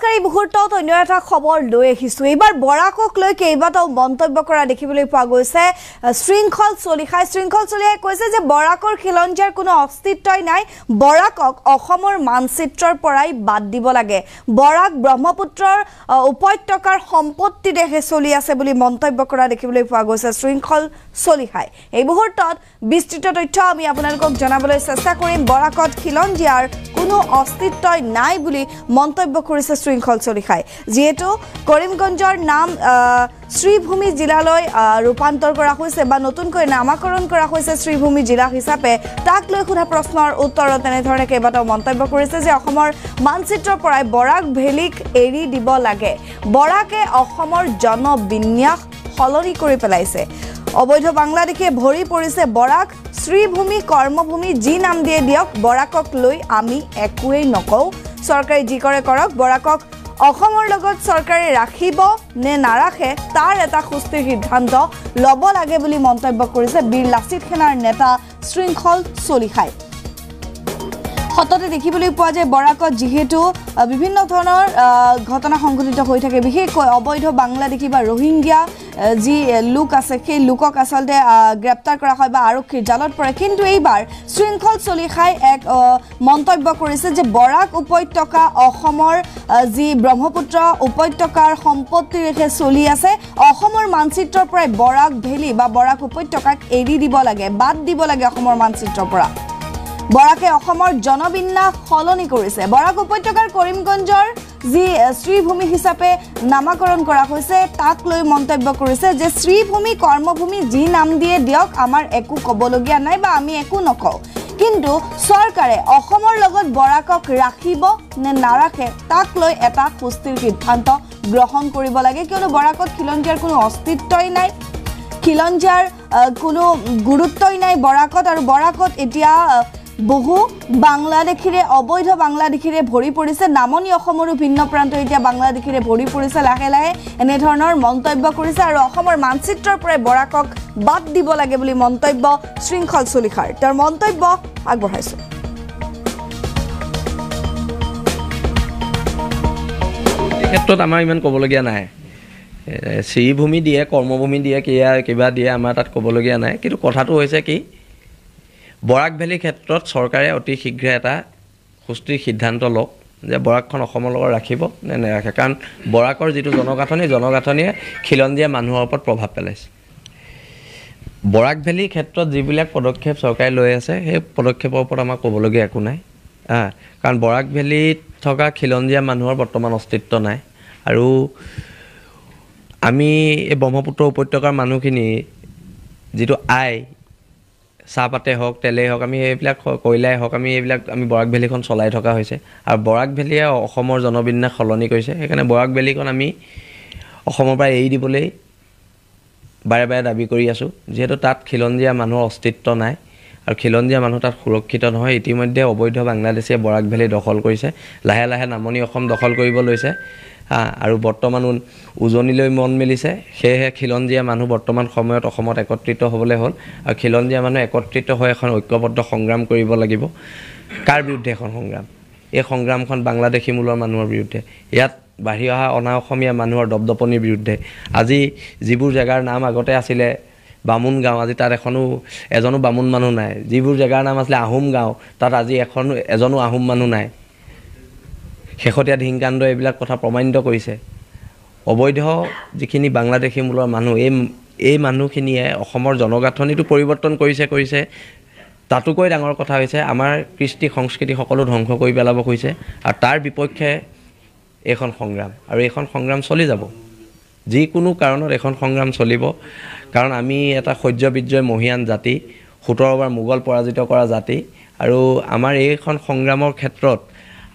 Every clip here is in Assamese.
নমস্কাৰ এই মুহূৰ্তত অন্য এটা খবৰ লৈ আহিছো এবাৰ বৰাকক লৈ কেইবাটাও মন্তব্য কৰা দেখিবলৈ পোৱা গৈছে শৃংখল চলিহাই কৈছে যে বৰাকৰ খিলঞ্জিয়াৰ কোনো অস্তিত্বই নাই বৰাকক অসমৰ মানচিত্ৰৰ পৰাই বাদ দিব লাগে বৰাক ব্ৰহ্মপুত্ৰৰ উপত্যকাৰ সম্পত্তি দেহে চলি আছে বুলি মন্তব্য কৰা দেখিবলৈ পোৱা গৈছে শৃংখল চলিহাই এই মুহূৰ্তত বিস্তৃত তথ্য আমি আপোনালোকক জনাবলৈ চেষ্টা কৰিম বৰাকত খিলঞ্জিয়াৰ কোনো অস্তিত্বই নাই বুলি মন্তব্য কৰিছে শৃংখল চলিহাই যেহেতু কৰিমগঞ্জৰ নাম শ্ৰীভূমি জিলালৈ ৰূপান্তৰ কৰা হৈছে বা নতুনকৈ নামকৰণ কৰা হৈছে শ্ৰীভূমি জিলা হিচাপে তাক লৈ সোধা প্ৰশ্নৰ উত্তৰত এনেধৰণে কেইবাটাও মন্তব্য কৰিছে যে অসমৰ মানচিত্ৰৰ পৰাই বৰাক ভেলীক এৰি দিব লাগে বৰাকে অসমৰ জনবিন্যাস সলনি কৰি পেলাইছে অবৈধ বাংলাদেশে ভৰি পৰিছে বৰাক শ্ৰীভূমি কৰ্মভূমি যি নাম দিয়ে দিয়ক বৰাকক লৈ আমি একোৱেই নকওঁ চৰকাৰে যি কৰে কৰক বৰাকক অসমৰ লগত চৰকাৰে ৰাখিব নে নাৰাখে তাৰ এটা সুস্থিৰ সিদ্ধান্ত ল'ব লাগে বুলি মন্তব্য কৰিছে বীৰ লাচিত সেনাৰ নেতা শৃংখল চলিহাই সততে দেখিবলৈ পোৱা যায় বৰাকত যেহেতু বিভিন্ন ধৰণৰ ঘটনা সংঘটিত হৈ থাকে বিশেষকৈ অবৈধ বাংলাদেশী বা ৰোহিংগিয়া যি লোক আছে সেই লোকক আসলতে গ্ৰেপ্তাৰ কৰা হয় বা আৰক্ষীৰ জালত পৰে কিন্তু এইবাৰ শৃংখল চলিহাই এক মন্তব্য কৰিছে যে বৰাক উপত্যকা অসমৰ যি ব্ৰহ্মপুত্ৰ উপত্যকাৰ সম্পত্তি ৰেখে চলি আছে অসমৰ মানচিত্ৰৰ পৰাই বৰাক ভেলী বা বৰাক উপত্যকাক এৰি দিব লাগে বাদ দিব লাগে অসমৰ মানচিত্ৰৰ পৰা বৰাকে অসমৰ জনবিন্যাস সলনি কৰিছে বৰাক উপত্যকাৰ কৰিমগঞ্জৰ যি শ্ৰীভূমি হিচাপে নামকৰণ কৰা হৈছে তাক লৈ মন্তব্য কৰিছে যে শ্ৰীভূমি কৰ্মভূমি যি নাম দিয়ে দিয়ক আমাৰ একো ক'বলগীয়া নাই বা আমি একো নকওঁ কিন্তু চৰকাৰে অসমৰ লগত বৰাকক ৰাখিব নে নাৰাখে তাক লৈ এটা সুস্থিৰ সিদ্ধান্ত গ্ৰহণ কৰিব লাগে কিয়নো বৰাকত খিলঞ্জিয়াৰ কোনো অস্তিত্বই নাই খিলঞ্জিয়াৰ কোনো গুৰুত্বই নাই বৰাকত আৰু বৰাকত এতিয়া বহু বাংলাদেশীৰে অবৈধ বাংলাদেশীৰে ভৰি পৰিছে নামনি অসমৰো ভিন্ন প্ৰান্ত এতিয়া বাংলাদেশীৰে ভৰি পৰিছে লাহে লাহে এনেধৰণৰ মন্তব্য কৰিছে আৰু অসমৰ মানচিত্ৰৰ পৰাই বৰাকক বাদ দিব লাগে বুলি মন্তব্য শৃংখল চলিহাৰ তেওঁৰ মন্তব্য আগবঢ়াইছে এই ক্ষেত্ৰত আমাৰ ইমান ক'বলগীয়া নাই শ্ৰীভূমি দিয়ে কৰ্মভূমি দিয়ে কিবা দিয়ে আমাৰ তাত ক'বলগীয়া নাই কিন্তু কথাটো হৈছে কি বৰাক ভেলীৰ ক্ষেত্ৰত চৰকাৰে অতি শীঘ্ৰে এটা সুস্থিৰ সিদ্ধান্ত লওক যে বৰাকখন অসমৰ লগত ৰাখিব নে নাৰাখে কাৰণ বৰাকৰ যিটো জনগাঁথনিয়ে খিলঞ্জীয়া মানুহৰ ওপৰত প্ৰভাৱ পেলাইছে বৰাক ভেলীৰ ক্ষেত্ৰত যিবিলাক পদক্ষেপ চৰকাৰে লৈ আছে সেই পদক্ষেপৰ ওপৰত আমাৰ ক'বলগীয়া একো নাই কাৰণ বৰাক ভেলীত থকা খিলঞ্জীয়া মানুহৰ বৰ্তমান অস্তিত্ব নাই আৰু আমি এই ব্ৰহ্মপুত্ৰ উপত্যকাৰ মানুহখিনি যিটো চাহপাতে হওক তেলেই হওক আমি এইবিলাক কয়লাই হওক আমি এইবিলাক আমি বৰাক ভেলীখন চলাই থকা হৈছে আৰু বৰাক ভেলীয়ে অসমৰ জনবিন্যাস সলনি কৰিছে সেইকাৰণে বৰাক ভেলীখন আমি অসমৰ পৰা এৰি দিবলৈ বাৰে বাৰে দাবী কৰি আছোঁ যিহেতু তাত খিলঞ্জীয়া মানুহৰ অস্তিত্ব নাই আৰু খিলঞ্জীয়া মানুহ তাত সুৰক্ষিত নহয় ইতিমধ্যে অবৈধ বাংলাদেশীয়ে বৰাক ভেলী দখল কৰিছে লাহে লাহে নামনি অসম দখল কৰিব লৈছে আৰু বৰ্তমান উজনিলৈ মন মেলিছে সেয়েহে খিলঞ্জীয়া মানুহ বৰ্তমান সময়ত অসমত একত্ৰিত হ'বলৈ হ'ল আৰু খিলঞ্জীয়া মানুহ একত্ৰিত হৈ এখন ঐক্যবদ্ধ সংগ্ৰাম কৰিব লাগিব কাৰ বিৰুদ্ধে এখন সংগ্ৰাম এই সংগ্ৰামখন বাংলাদেশী মূলৰ মানুহৰ বিৰুদ্ধে ইয়াত বাঢ়ি অহা অনা অসমীয়া মানুহৰ দপদপনিৰ বিৰুদ্ধে আজি যিবোৰ জেগাৰ নাম আগতে আছিলে বামুণ গাঁও আজি তাত এজনো বামুণ মানুহ নাই যিবোৰ জেগাৰ নাম আছিলে আহোম গাঁও তাত আজি এজনো আহোম মানুহ নাই শেহতীয়া ধিংকাণ্ড এইবিলাক কথা প্ৰমাণিত কৰিছে অবৈধ যিখিনি বাংলাদেশী মূলৰ মানুহ এই মানুহখিনিয়ে অসমৰ জনগাঁথনিটো পৰিৱৰ্তন কৰিছে তাতোকৈ ডাঙৰ কথা হৈছে আমাৰ কৃষ্টি সংস্কৃতি সকলো ধ্বংস কৰি পেলাব খুজিছে আৰু তাৰ বিপক্ষে এইখন সংগ্ৰাম আৰু এইখন সংগ্ৰাম চলি যাব যিকোনো কাৰণত এখন সংগ্ৰাম চলিব কাৰণ আমি এটা সহ্য বিজয় মহিয়ান জাতি 17 বাৰ মোগল পৰাজিত কৰা জাতি আৰু আমাৰ এইখন সংগ্ৰামৰ ক্ষেত্ৰত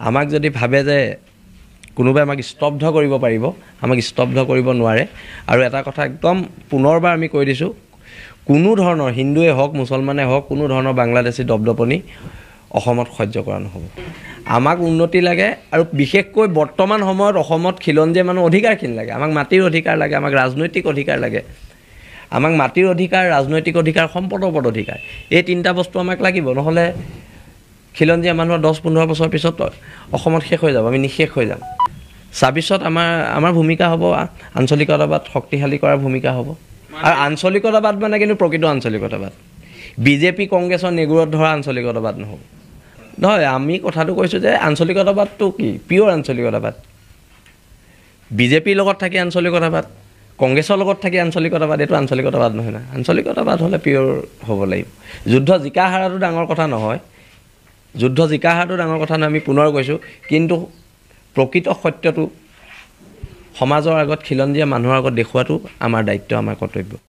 আমাক যদি ভাবে যে কোনোবাই আমাক স্তব্ধ কৰিব পাৰিব আমাক স্তব্ধ কৰিব নোৱাৰে আৰু এটা কথা একদম পুনৰবাৰ আমি কৈ দিছোঁ কোনো ধৰণৰ হিন্দুৱে হওক মুছলমানে হওক কোনো ধৰণৰ বাংলাদেশী দপদপনি অসমত সহ্য কৰা নহ'ব আমাক উন্নতি লাগে আৰু বিশেষকৈ বৰ্তমান সময়ত অসমত খিলঞ্জীয়া মানুহ অধিকাৰখিনি লাগে আমাক মাটিৰ অধিকাৰ লাগে আমাক ৰাজনৈতিক অধিকাৰ লাগে আমাক মাটিৰ অধিকাৰ ৰাজনৈতিক অধিকাৰ সম্পদৰ ওপৰত অধিকাৰ এই তিনিটা বস্তু আমাক লাগিব নহ'লে খিলঞ্জীয়া মানুহৰ 10-15 বছৰ পিছত অসমত শেষ হৈ যাব আমি নিশেষ হৈ যাম ছাব্বিছত আমাৰ ভূমিকা হ'ব আঞ্চলিকতাবাদ শক্তিশালী কৰাৰ ভূমিকা হ'ব আৰু আঞ্চলিকতাবাদ মানে কিন্তু প্ৰকৃত আঞ্চলিকতাবাদ বিজেপি কংগ্ৰেছৰ নেগুৰত ধৰা আঞ্চলিকতাবাদ নহ'ব নহয় আমি কথাটো কৈছোঁ যে আঞ্চলিকতাবাদটো কি পিয়'ৰ আঞ্চলিকতাবাদ বিজেপিৰ লগত থাকি আঞ্চলিকতাবাদ কংগ্ৰেছৰ লগত থাকি আঞ্চলিকতাবাদ এইটো আঞ্চলিকতাবাদ নহয় না আঞ্চলিকতাবাদ হ'লে পিয়'ৰ হ'ব লাগিব যুদ্ধ জিকা হাৰাটো ডাঙৰ কথা নহয় যুদ্ধ জিকা হাৰাটো ডাঙৰ কথা নহয় আমি পুনৰ কৈছোঁ কিন্তু প্ৰকৃত সত্যটো সমাজৰ আগত খিলঞ্জীয়া মানুহৰ আগত দেখুৱাটো আমাৰ দায়িত্ব আমাৰ কৰ্তব্য